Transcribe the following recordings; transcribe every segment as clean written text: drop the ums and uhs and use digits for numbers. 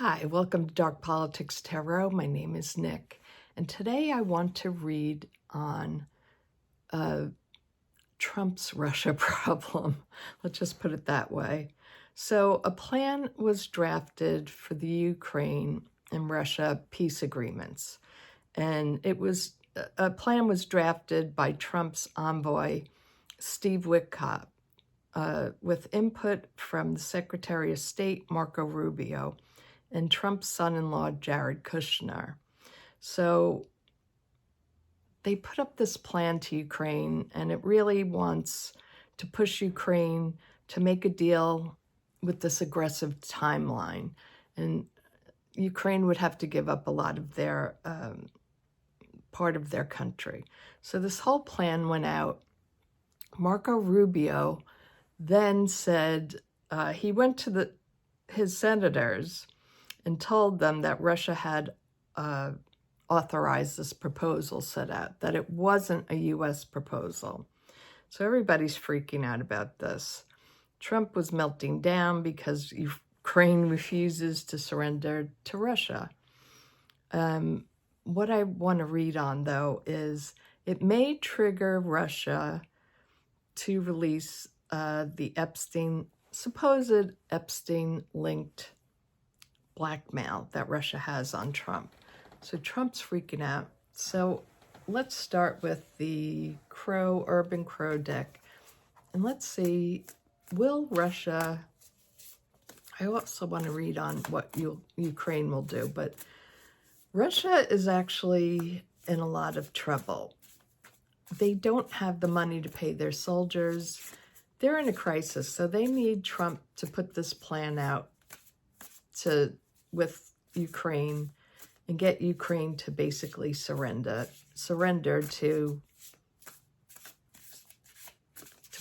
Hi, welcome to Dark Politics Tarot. My name is Nick, and today I want to read on Trump's Russia problem. Let's just put it that way. So a plan was drafted for the Ukraine and Russia peace agreements, and a plan was drafted by Trump's envoy, Steve Witkoff, with input from the Secretary of State, Marco Rubio, and Trump's son-in-law, Jared Kushner. So they put up this plan to Ukraine, and it really wants to push Ukraine to make a deal with this aggressive timeline. And Ukraine would have to give up a lot of their part of their country. So this whole plan went out. Marco Rubio then said he went to his senators and told them that Russia had authorized this proposal set out, that it wasn't a U.S. proposal. So everybody's freaking out about this. Trump was melting down because Ukraine refuses to surrender to Russia. What I want to read on, though, is it may trigger Russia to release the supposed Epstein-linked blackmail that Russia has on Trump. So Trump's freaking out. So let's start with the Urban Crow deck. And let's see, will Russia... I also want to read on what Ukraine will do, but Russia is actually in a lot of trouble. They don't have the money to pay their soldiers. They're in a crisis, so they need Trump to put this plan out with Ukraine and get Ukraine to basically surrender to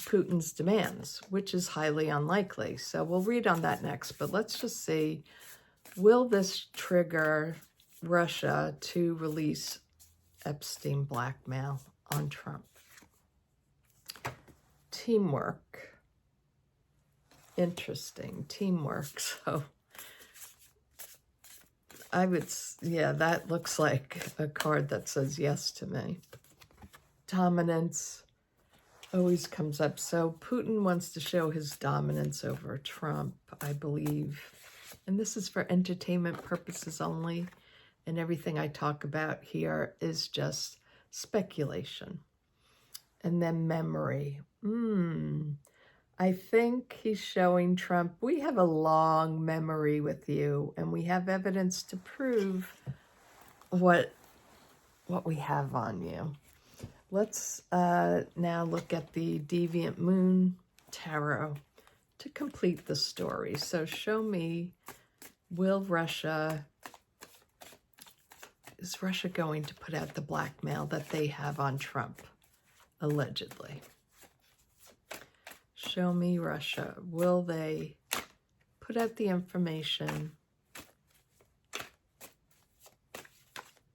Putin's demands, which is highly unlikely. So we'll read on that next, but let's just see, will this trigger Russia to release Epstein blackmail on Trump? Teamwork. Interesting. Teamwork. So that looks like a card that says yes to me. Dominance always comes up. So Putin wants to show his dominance over Trump, I believe. And this is for entertainment purposes only. And everything I talk about here is just speculation. And then memory. I think he's showing Trump, we have a long memory with you, and we have evidence to prove what we have on you. Let's now look at the Deviant Moon Tarot to complete the story. So show me, is Russia going to put out the blackmail that they have on Trump, allegedly? Show me Russia. Will they put out the information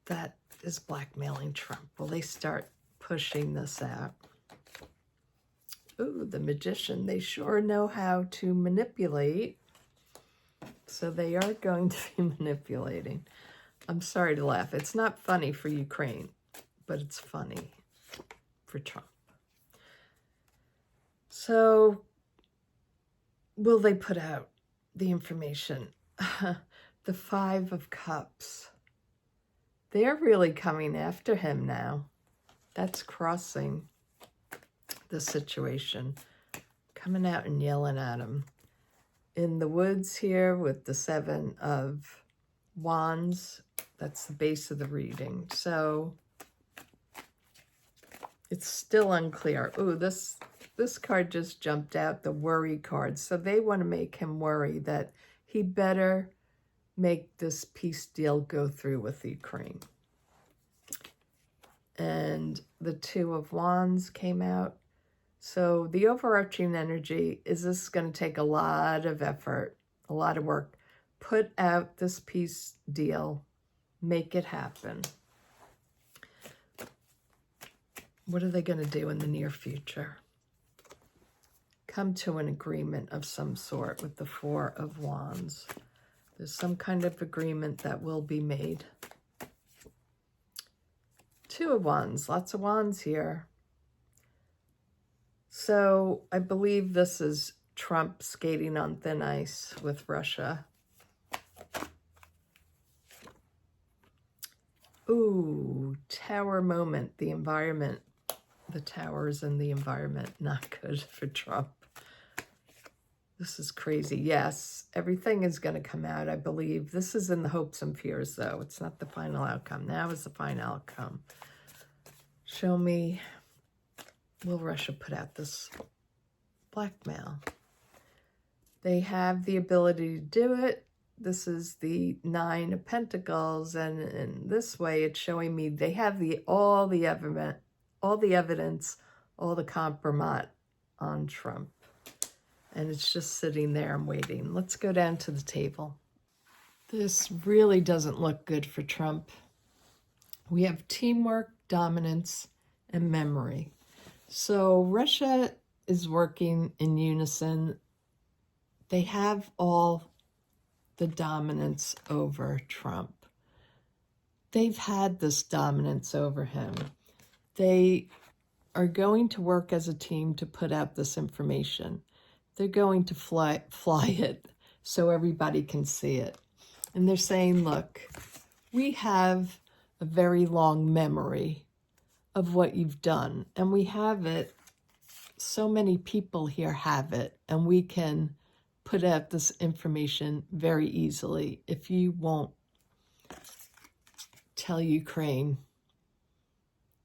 that is blackmailing Trump? Will they start pushing this out? Ooh, the Magician. They sure know how to manipulate. So they are going to be manipulating. I'm sorry to laugh. It's not funny for Ukraine, but it's funny for Trump. So, will they put out the information? The Five of Cups. They're really coming after him now. That's crossing the situation. Coming out and yelling at him. In the woods here with the Seven of Wands. That's the base of the reading. So, it's still unclear. Ooh, this card just jumped out, the worry card. So they want to make him worry that he better make this peace deal go through with Ukraine. And the Two of Wands came out. So the overarching energy is this going to take a lot of effort, a lot of work. Put out this peace deal. Make it happen. What are they going to do in the near future? Come to an agreement of some sort with the Four of Wands. There's some kind of agreement that will be made. Two of Wands, lots of Wands here. So I believe this is Trump skating on thin ice with Russia. Ooh, Tower moment, the environment. The towers and the environment, not good for Trump. This is crazy. Yes, everything is going to come out, I believe. This is in the hopes and fears, though. It's not the final outcome. Now is the final outcome. Show me, will Russia put out this blackmail? They have the ability to do it. This is the Nine of Pentacles, and in this way, it's showing me they have all the evidence, all the compromise on Trump. And it's just sitting there and waiting. Let's go down to the table. This really doesn't look good for Trump. We have teamwork, dominance, and memory. So Russia is working in unison. They have all the dominance over Trump. They've had this dominance over him. They are going to work as a team to put out this information. They're going to fly it so everybody can see it. And they're saying, look, we have a very long memory of what you've done. And we have it, so many people here have it, and we can put out this information very easily if you won't tell Ukraine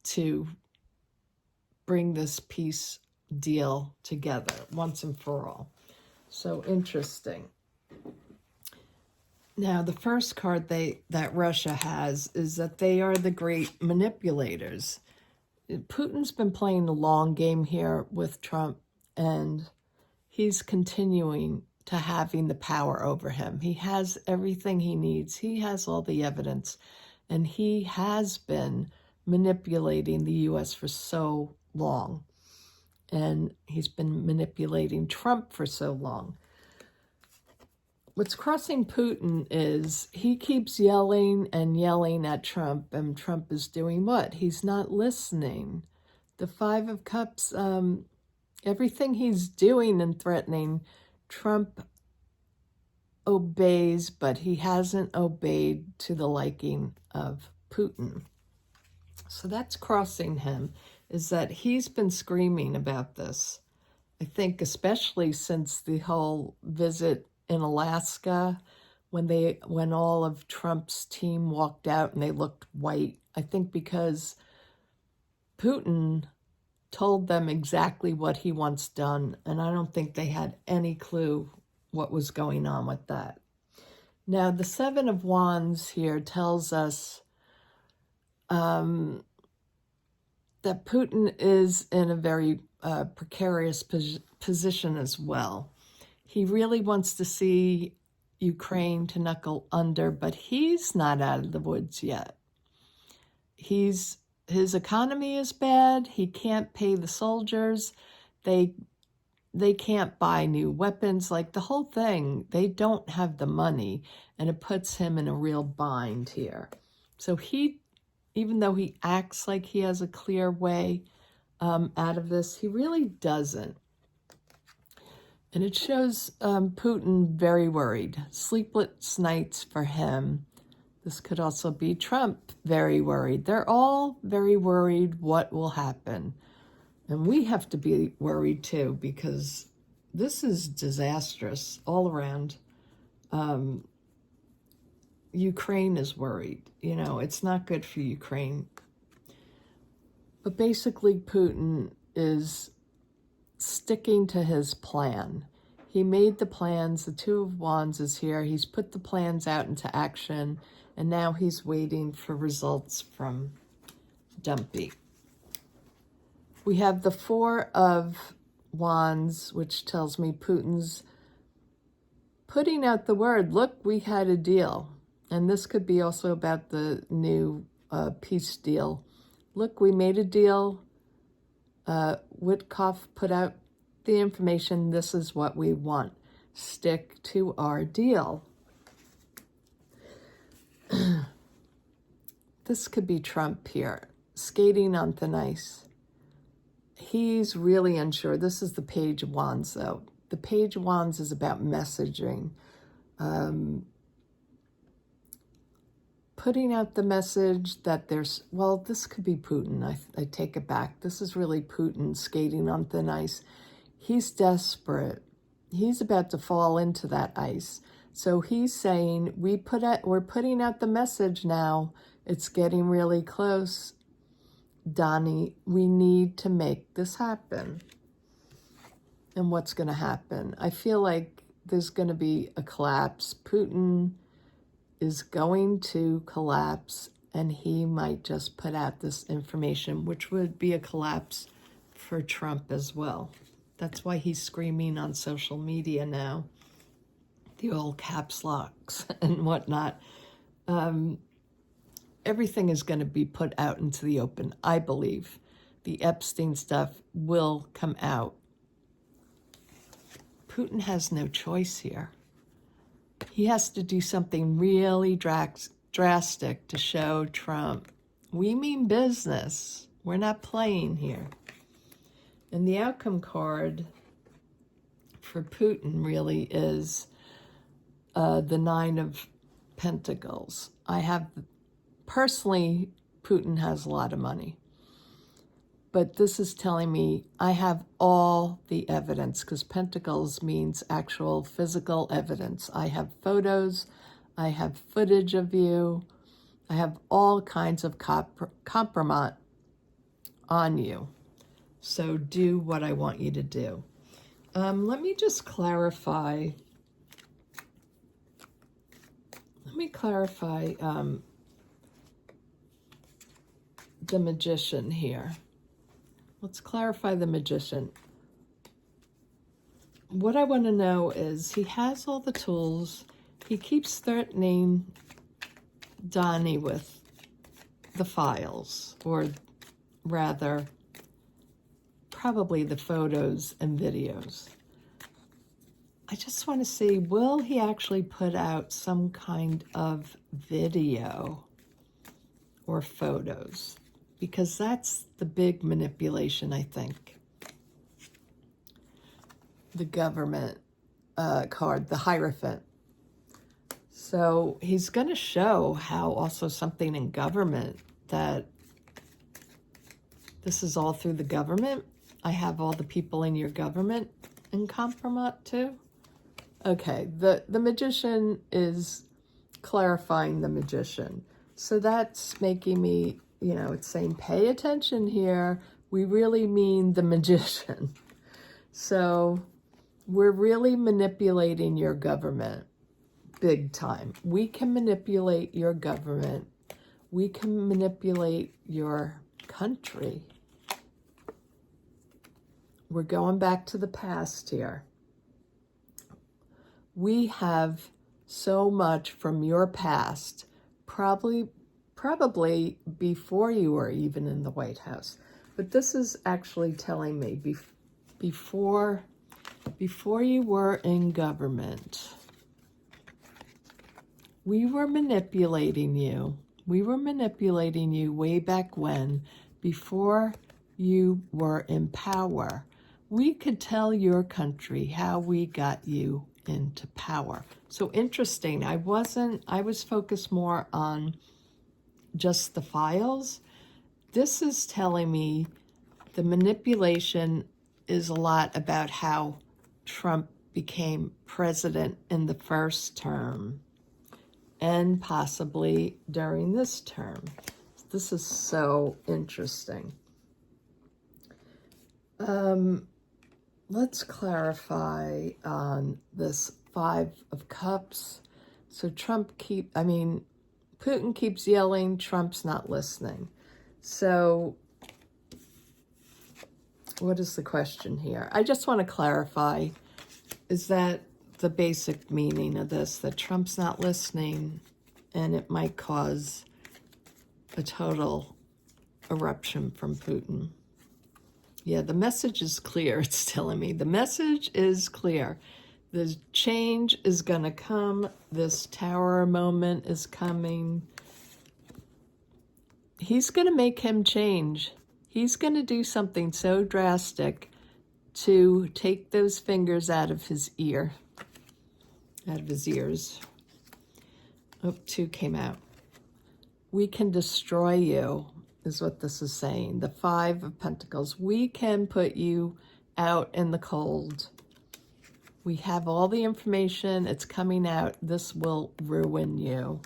to bring this peace deal together once and for all. So interesting. Now, the first card that Russia has is that they are the great manipulators. Putin's been playing a long game here with Trump, and he's continuing to having the power over him. He has everything he needs. He has all the evidence, and he has been manipulating the U.S. for so long. And he's been manipulating Trump for so long. What's crossing Putin is he keeps yelling and yelling at Trump, and Trump is doing what? He's not listening. The Five of Cups, everything he's doing and threatening, Trump obeys, but he hasn't obeyed to the liking of Putin. So that's crossing him, is that he's been screaming about this. I think especially since the whole visit in Alaska, when all of Trump's team walked out and they looked white. I think because Putin told them exactly what he wants done, and I don't think they had any clue what was going on with that. Now, the Seven of Wands here tells us that Putin is in a very precarious position as well. He really wants to see Ukraine to knuckle under, but he's not out of the woods yet. His economy is bad. He can't pay the soldiers. They can't buy new weapons. Like the whole thing, they don't have the money, and it puts him in a real bind here. So even though he acts like he has a clear way out of this, he really doesn't. And it shows Putin very worried. Sleepless nights for him. This could also be Trump very worried. They're all very worried what will happen. And we have to be worried too, because this is disastrous all around. Ukraine is worried. You know, it's not good for Ukraine. But basically, Putin is sticking to his plan. He made the plans. The Two of Wands is here. He's put the plans out into action, and now he's waiting for results from Dumpy. We have the Four of Wands, which tells me Putin's putting out the word, look, we had a deal. And this could be also about the new peace deal. Look, we made a deal. Witkoff put out the information. This is what we want. Stick to our deal. This could be Trump here, skating on thin ice. He's really unsure. This is the Page of Wands, though. The Page of Wands is about messaging. Putting out the message that there's, well, this could be Putin. I take it back. This is really Putin skating on thin ice. He's desperate. He's about to fall into that ice. So he's saying, we're putting out the message now. It's getting really close. Donnie, we need to make this happen. And what's going to happen? I feel like there's going to be a collapse. Putin is going to collapse, and he might just put out this information, which would be a collapse for Trump as well. That's why he's screaming on social media now, the old caps locks and whatnot. Everything is going to be put out into the open, I believe. The Epstein stuff will come out. Putin has no choice here. He has to do something really drastic to show Trump, we mean business. We're not playing here. And the outcome card for Putin really is the Nine of Pentacles. Personally, Putin has a lot of money. But this is telling me I have all the evidence, because Pentacles means actual physical evidence. I have photos, I have footage of you, I have all kinds of compromise on you. So do what I want you to do. Let me just clarify. The Magician here. Let's clarify the Magician. What I want to know is he has all the tools. He keeps threatening Donnie with the files, or rather, probably the photos and videos. I just want to see, will he actually put out some kind of video or photos? Because that's the big manipulation, I think. The government card, the Hierophant. So he's going to show how also something in government, that this is all through the government. I have all the people in your government in compromise too. Okay, the Magician is clarifying the Magician. So that's making me, it's saying, pay attention here. We really mean the Magician. So we're really manipulating your government big time. We can manipulate your government. We can manipulate your country. We're going back to the past here. We have so much from your past, probably before you were even in the White House. But this is actually telling me before you were in government, we were manipulating you. We were manipulating you way back when, before you were in power. We could tell your country how we got you into power. So interesting. I was focused more on just the files. This is telling me the manipulation is a lot about how Trump became president in the first term and possibly during this term. This is so interesting. Let's clarify on this Five of Cups. So Putin keeps yelling, Trump's not listening. So what is the question here? I just want to clarify, is that the basic meaning of this, that Trump's not listening and it might cause a total eruption from Putin? Yeah, the message is clear. It's telling me the message is clear. The change is going to come. This tower moment is coming. He's going to make him change. He's going to do something so drastic to take those fingers out of his ear, out of his ears. Oh, 2 came out. We can destroy you, is what this is saying. The 5 of Pentacles. We can put you out in the cold. We have all the information. It's coming out. This will ruin you.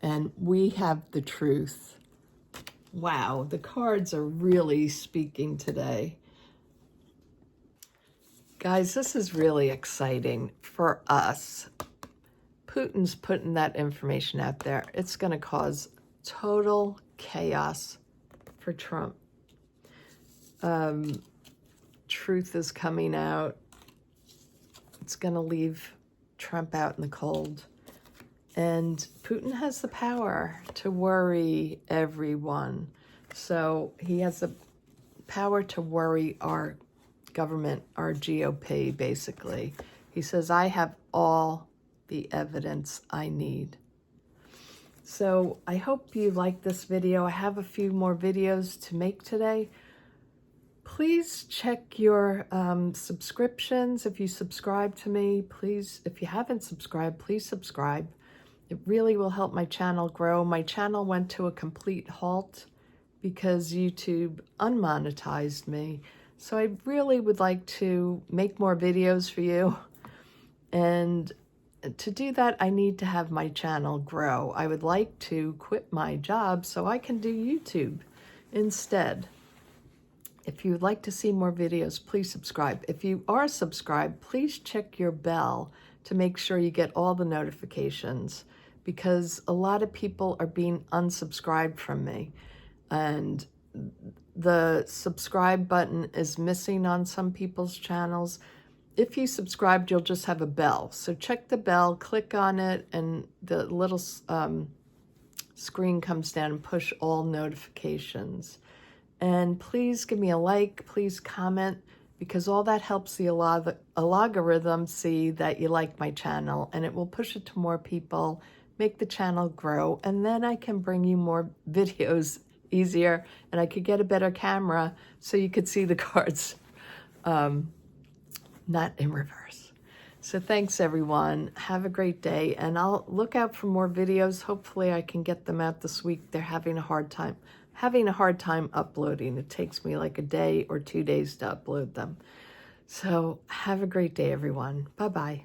And we have the truth. Wow, the cards are really speaking today. Guys, this is really exciting for us. Putin's putting that information out there. It's going to cause total chaos for Trump. Truth is coming out. It's going to leave Trump out in the cold. And Putin has the power to worry everyone. So he has the power to worry our government, our GOP, basically. He says, I have all the evidence I need. So I hope you like this video. I have a few more videos to make today. Please check your subscriptions. If you subscribe to me, please, if you haven't subscribed, please subscribe. It really will help my channel grow. My channel went to a complete halt because YouTube unmonetized me. So I really would like to make more videos for you. And to do that, I need to have my channel grow. I would like to quit my job so I can do YouTube instead. If you would like to see more videos, please subscribe. If you are subscribed, please check your bell to make sure you get all the notifications, because a lot of people are being unsubscribed from me. And the subscribe button is missing on some people's channels. If you subscribed, you'll just have a bell. So check the bell, click on it, and the little screen comes down and push all notifications. And please give me a like, please comment, because all that helps the algorithm see that you like my channel, and it will push it to more people, make the channel grow, and then I can bring you more videos easier, and I could get a better camera so you could see the cards not in reverse. So thanks everyone. Have a great day, and I'll look out for more videos. Hopefully I can get them out this week. They're having a hard time uploading. It takes me like a day or 2 days to upload them. So have a great day, everyone. Bye-bye.